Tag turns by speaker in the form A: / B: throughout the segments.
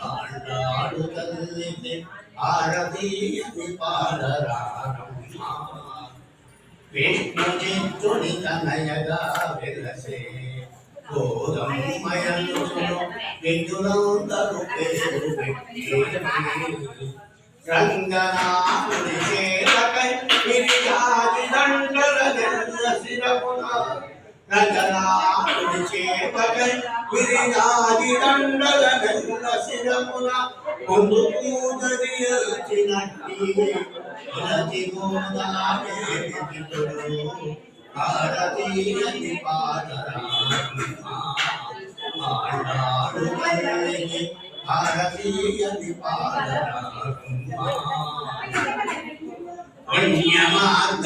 A: ఆడాడు తల్లికి ఆరతీయని పాడరారమ్మ విష్ణు చిత్తుని తనయగా వెలసే గోదమ్మయనుసును విందులందరూ పేరు పెట్టి రంగనాథుని సేవకై విరియాది దండల శిరపున రంగనాథుని సేవకై విరియాది దండల శిరపున ముందు పూజరిచినట్టి ఇలచి గోదాదేవి భారతీయని పాడరాడు తల్లికి భారతీయని పాడరాడు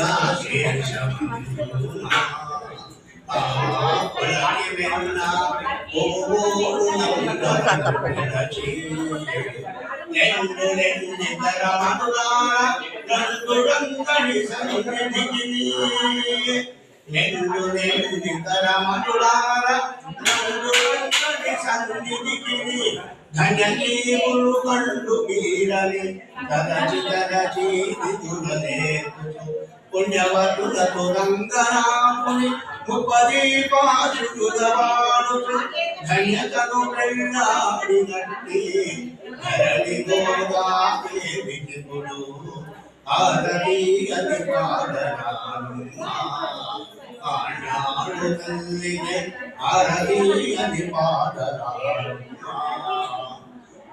A: పుణ్యమార్గశేషం ధనజీవులు కళ్ళు బీరని తరచి తరచి పుణ్యవతులతో రంగనాథుని ముపదీపాశుడుగవాడుతూ ధన్యతను వెళ్ళాడినట్టి ధరణి గోదాదేవికి గుడు ఆరతి అది పాడరాను ఆడాడు తల్లికి ఆరతి అది పాడరాను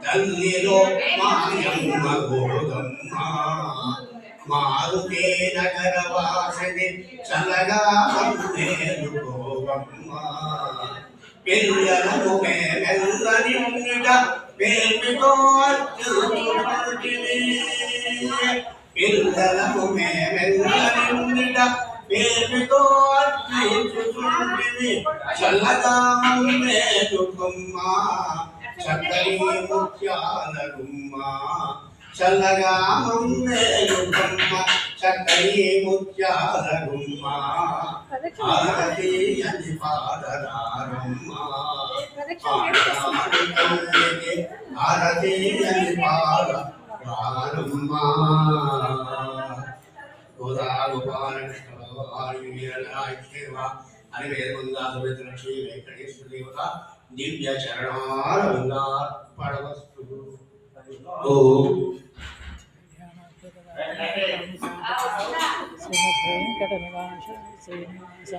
A: తల్లిలో మాయమ్మ గోదమ్మ మారుతే నగరవాసని చల్లగా మేలు గోవమ్మ పిల్లలను మేమెల్ల నిండుట పేర్మితో అర్చుకుంటిని పిల్లలను మేమెల్ల నిండుట పేర్మితో అర్చుకుంటిని చల్లగా మేలు గుమ్మ చక్కని ముత్యాల గుమ్మ చల్లగా మేలు గుమ్మ చక్కని ముత్యాల గుమ్మ ఆరతి అని పాడరారమ్మ ఆరతి అని పాడరారమ్మ అని వేదముందా లక్ష్మీ వెంకటేశ్వర దేవత దివ్య చరణాల పడవస్తు శ్రీమద్వేంకట నివాస శ్రీనివాస